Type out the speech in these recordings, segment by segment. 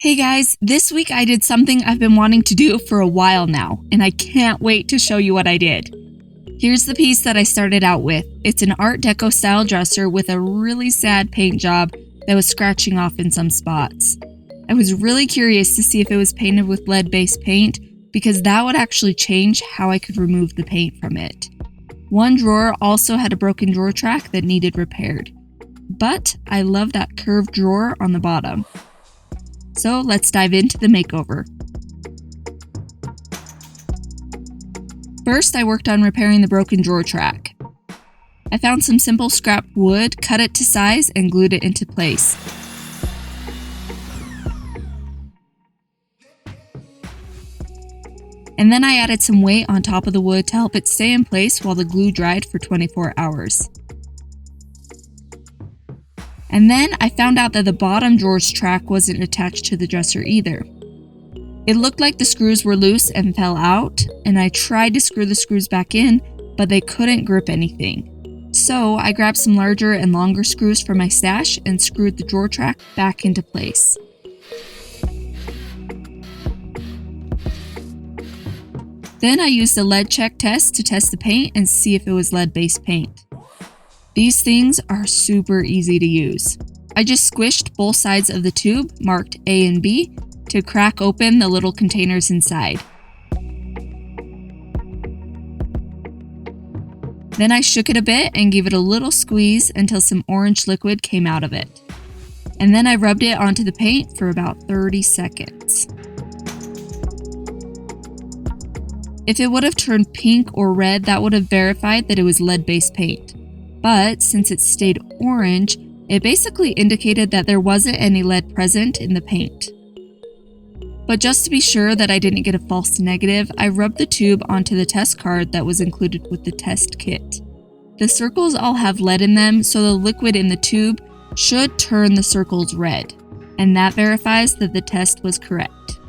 Hey guys, this week I did something I've been wanting to do for a while now, and I can't wait to show you what I did. Here's the piece that I started out with. It's an Art Deco style dresser with a really sad paint job that was scratching off in some spots. I was really curious to see if it was painted with lead-based paint because that would actually change how I could remove the paint from it. One drawer also had a broken drawer track that needed repaired, but I love that curved drawer on the bottom. So let's dive into the makeover. First, I worked on repairing the broken drawer track. I found some simple scrap wood, cut it to size, and glued it into place. And then I added some weight on top of the wood to help it stay in place while the glue dried for 24 hours. And then I found out that the bottom drawer's track wasn't attached to the dresser either. It looked like the screws were loose and fell out, and I tried to screw the screws back in, but they couldn't grip anything. So I grabbed some larger and longer screws from my stash and screwed the drawer track back into place. Then I used a lead check test to test the paint and see if it was lead-based paint. These things are super easy to use. I just squished both sides of the tube, marked A and B, to crack open the little containers inside. Then I shook it a bit and gave it a little squeeze until some orange liquid came out of it. And then I rubbed it onto the paint for about 30 seconds. If it would have turned pink or red, that would have verified that it was lead-based paint. But since it stayed orange, it basically indicated that there wasn't any lead present in the paint. But just to be sure that I didn't get a false negative, I rubbed the tube onto the test card that was included with the test kit. The circles all have lead in them, so the liquid in the tube should turn the circles red, and that verifies that the test was correct.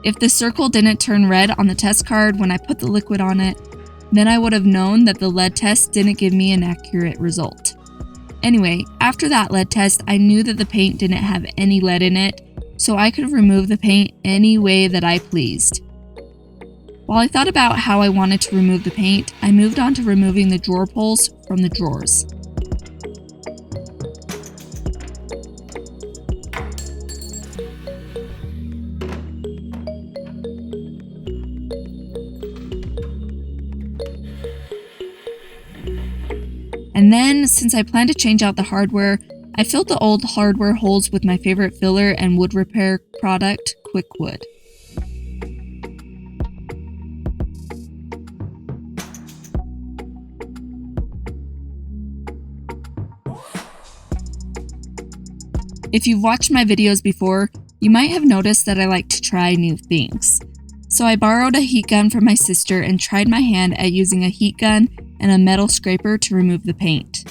If the circle didn't turn red on the test card when I put the liquid on it, then I would have known that the lead test didn't give me an accurate result. Anyway, after that lead test, I knew that the paint didn't have any lead in it, so I could remove the paint any way that I pleased. While I thought about how I wanted to remove the paint, I moved on to removing the drawer pulls from the drawers. And then, since I plan to change out the hardware, I filled the old hardware holes with my favorite filler and wood repair product, Quick Wood. If you've watched my videos before, you might have noticed that I like to try new things. So I borrowed a heat gun from my sister and tried my hand at using a heat gun and a metal scraper to remove the paint.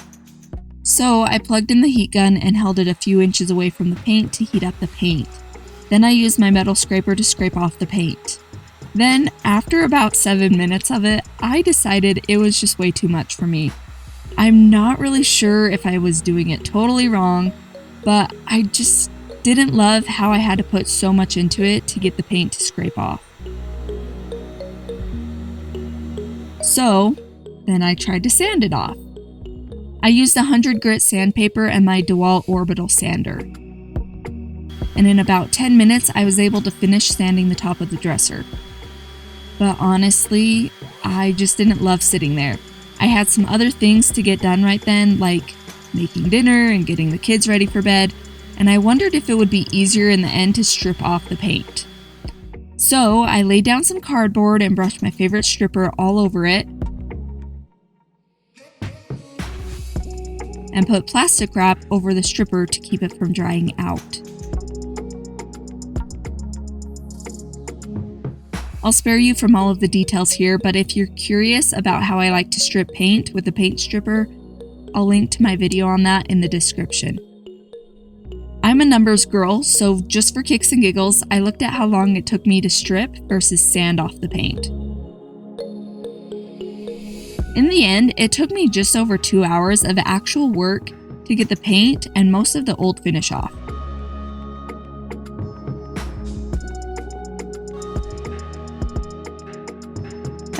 So I plugged in the heat gun and held it a few inches away from the paint to heat up the paint. Then I used my metal scraper to scrape off the paint. Then, after about 7 minutes of it, I decided it was just way too much for me. I'm not really sure if I was doing it totally wrong, but I just didn't love how I had to put so much into it to get the paint to scrape off. So, then I tried to sand it off. I used 100 grit sandpaper and my Dowels orbital sander. And in about 10 minutes, I was able to finish sanding the top of the dresser. But honestly, I just didn't love sitting there. I had some other things to get done right then, like making dinner and getting the kids ready for bed, and I wondered if it would be easier in the end to strip off the paint. So I laid down some cardboard and brushed my favorite stripper all over it, and put plastic wrap over the stripper to keep it from drying out. I'll spare you from all of the details here, but if you're curious about how I like to strip paint with a paint stripper, I'll link to my video on that in the description. I'm a numbers girl, so just for kicks and giggles, I looked at how long it took me to strip versus sand off the paint. In the end, it took me just over 2 hours of actual work to get the paint and most of the old finish off.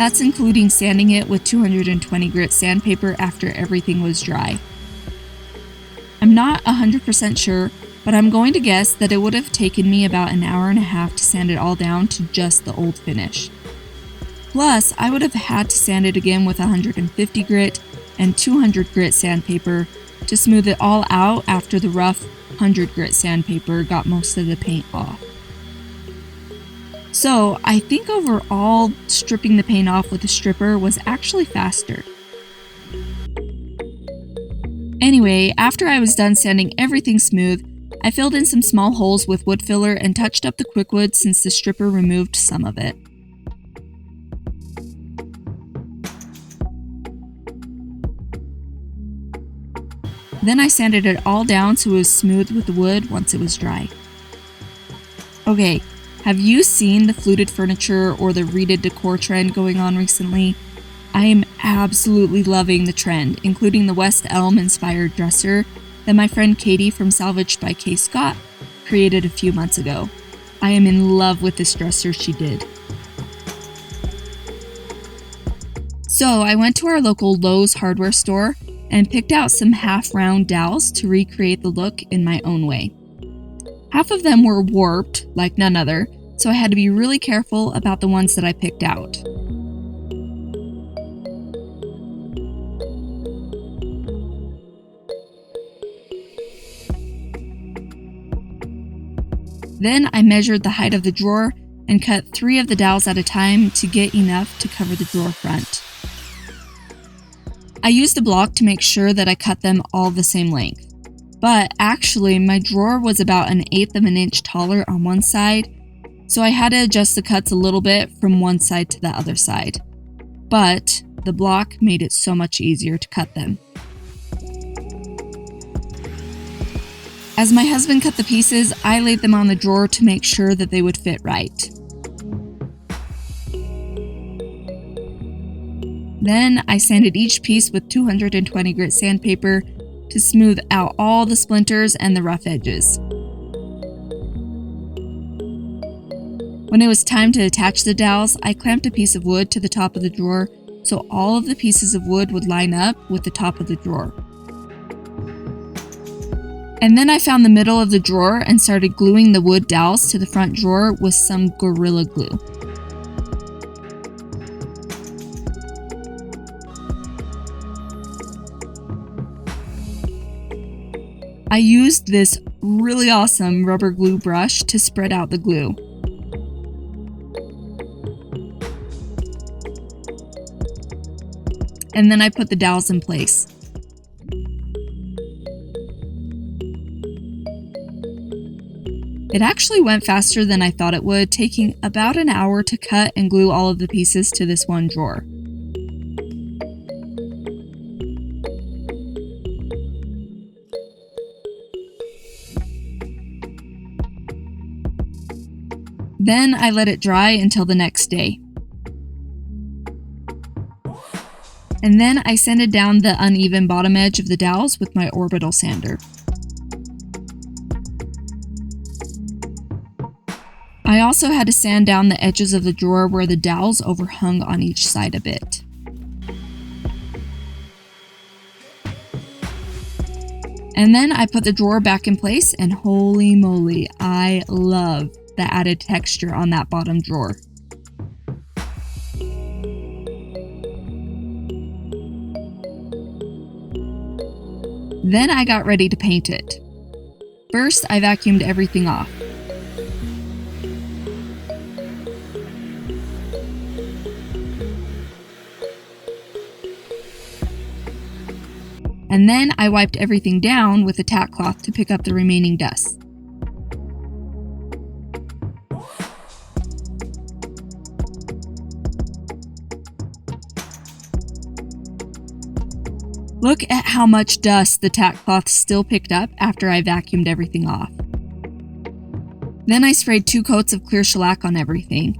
That's including sanding it with 220 grit sandpaper after everything was dry. I'm not 100% sure, but I'm going to guess that it would have taken me about an hour and a half to sand it all down to just the old finish. Plus, I would have had to sand it again with 150 grit and 200 grit sandpaper to smooth it all out after the rough 100 grit sandpaper got most of the paint off. So, I think overall, stripping the paint off with a stripper was actually faster. Anyway, after I was done sanding everything smooth, I filled in some small holes with wood filler and touched up the quickwood since the stripper removed some of it. Then I sanded it all down so it was smooth with the wood once it was dry. Okay, have you seen the fluted furniture or the reeded decor trend going on recently? I am absolutely loving the trend, including the West Elm inspired dresser that my friend Katie from Salvaged by K. Scott created a few months ago. I am in love with this dresser she did. So I went to our local Lowe's hardware store and picked out some half-round dowels to recreate the look in my own way. Half of them were warped, like none other, so I had to be really careful about the ones that I picked out. Then I measured the height of the drawer and cut 3 of the dowels at a time to get enough to cover the drawer front. I used a block to make sure that I cut them all the same length. But actually, my drawer was about 1/8 of an inch taller on one side, so I had to adjust the cuts a little bit from one side to the other side. But the block made it so much easier to cut them. As my husband cut the pieces, I laid them on the drawer to make sure that they would fit right. Then I sanded each piece with 220 grit sandpaper to smooth out all the splinters and the rough edges. When it was time to attach the dowels, I clamped a piece of wood to the top of the drawer so all of the pieces of wood would line up with the top of the drawer. And then I found the middle of the drawer and started gluing the wood dowels to the front drawer with some Gorilla Glue. I used this really awesome rubber glue brush to spread out the glue. And then I put the dowels in place. It actually went faster than I thought it would, taking about an hour to cut and glue all of the pieces to this one drawer. Then I let it dry until the next day. And then I sanded down the uneven bottom edge of the dowels with my orbital sander. I also had to sand down the edges of the drawer where the dowels overhung on each side a bit. And then I put the drawer back in place, and holy moly, I love the added texture on that bottom drawer. Then I got ready to paint it. First, I vacuumed everything off. And then I wiped everything down with a tack cloth to pick up the remaining dust. Look at how much dust the tack cloth still picked up after I vacuumed everything off. Then I sprayed 2 coats of clear shellac on everything.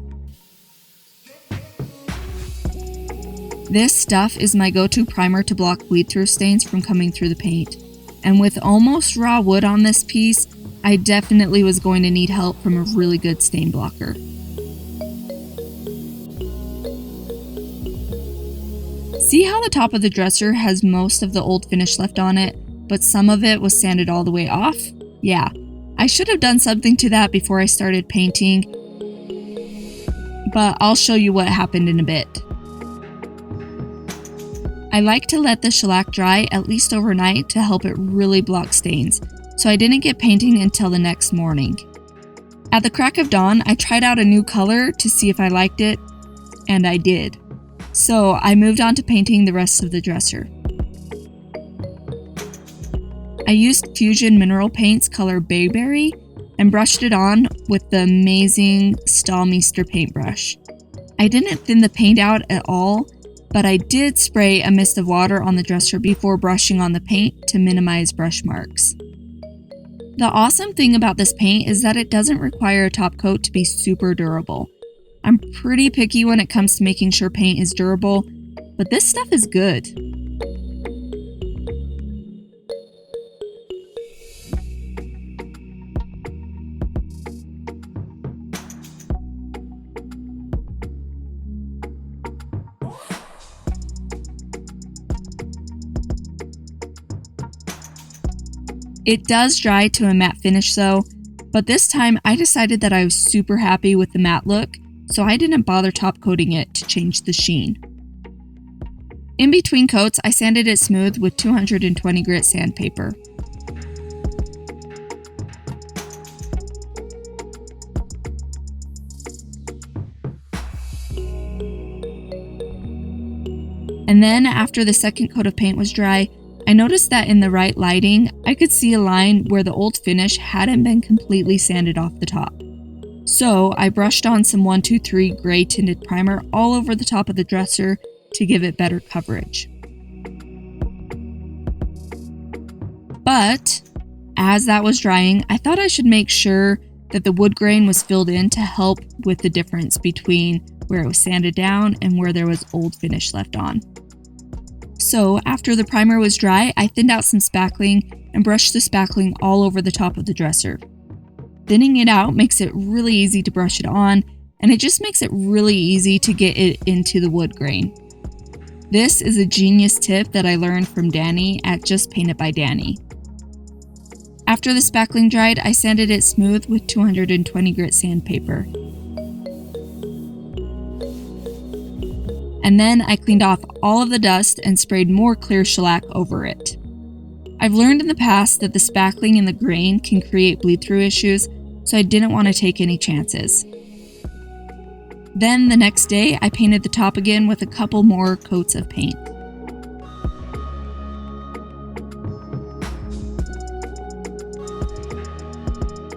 This stuff is my go-to primer to block bleed-through stains from coming through the paint. And with almost raw wood on this piece, I definitely was going to need help from a really good stain blocker. See how the top of the dresser has most of the old finish left on it, but some of it was sanded all the way off? Yeah, I should have done something to that before I started painting, but I'll show you what happened in a bit. I like to let the shellac dry at least overnight to help it really block stains, so I didn't get painting until the next morning. At the crack of dawn, I tried out a new color to see if I liked it, and I did. So I moved on to painting the rest of the dresser. I used Fusion Mineral Paints color Bayberry and brushed it on with the amazing Stahlmeister paintbrush. I didn't thin the paint out at all, but I did spray a mist of water on the dresser before brushing on the paint to minimize brush marks. The awesome thing about this paint is that it doesn't require a top coat to be super durable. I'm pretty picky when it comes to making sure paint is durable, but this stuff is good. It does dry to a matte finish though, but this time I decided that I was super happy with the matte look, so I didn't bother top coating it to change the sheen. In between coats, I sanded it smooth with 220 grit sandpaper. And then after the second coat of paint was dry, I noticed that in the right lighting, I could see a line where the old finish hadn't been completely sanded off the top. So I brushed on some 123 gray tinted primer all over the top of the dresser to give it better coverage. But as that was drying, I thought I should make sure that the wood grain was filled in to help with the difference between where it was sanded down and where there was old finish left on. So after the primer was dry, I thinned out some spackling and brushed the spackling all over the top of the dresser. Thinning it out makes it really easy to brush it on, and it just makes it really easy to get it into the wood grain. This is a genius tip that I learned from Danny at Just Paint It by Danny. After the spackling dried, I sanded it smooth with 220 grit sandpaper. And then I cleaned off all of the dust and sprayed more clear shellac over it. I've learned in the past that the spackling and the grain can create bleed-through issues, so I didn't want to take any chances. Then the next day, I painted the top again with a couple more coats of paint.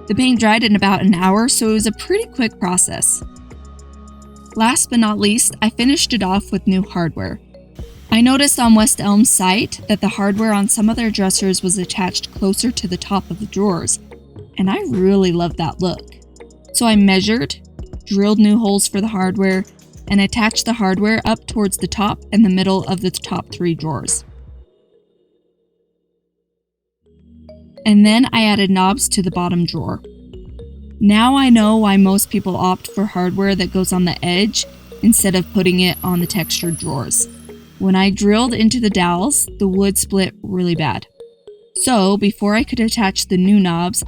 The paint dried in about an hour, so it was a pretty quick process. Last but not least, I finished it off with new hardware. I noticed on West Elm's site that the hardware on some of their dressers was attached closer to the top of the drawers, and I really loved that look. So I measured, drilled new holes for the hardware, and attached the hardware up towards the top and the middle of the top 3 drawers. And then I added knobs to the bottom drawer. Now I know why most people opt for hardware that goes on the edge instead of putting it on the textured drawers. When I drilled into the dowels, the wood split really bad. So before I could attach the new knobs,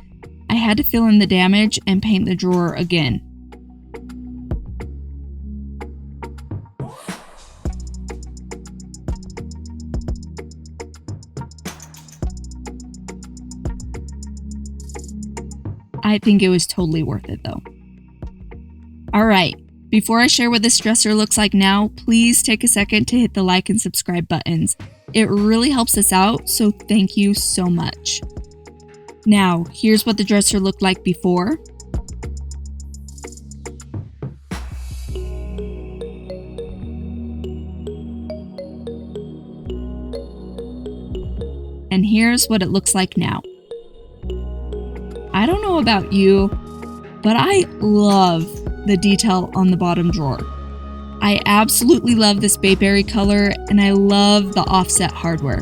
I had to fill in the damage and paint the drawer again. I think it was totally worth it though. Alright, before I share what this dresser looks like now, please take a second to hit the like and subscribe buttons. It really helps us out, so thank you so much. Now, here's what the dresser looked like before. And here's what it looks like now. I don't know about you, but I love the detail on the bottom drawer. I absolutely love this bayberry color, and I love the offset hardware.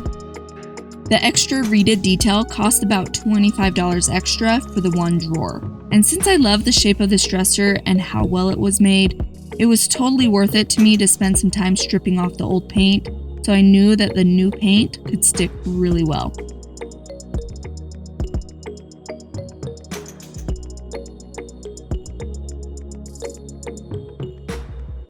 The extra reeded detail cost about $25 extra for the one drawer. And since I love the shape of this dresser and how well it was made, it was totally worth it to me to spend some time stripping off the old paint so I knew that the new paint could stick really well.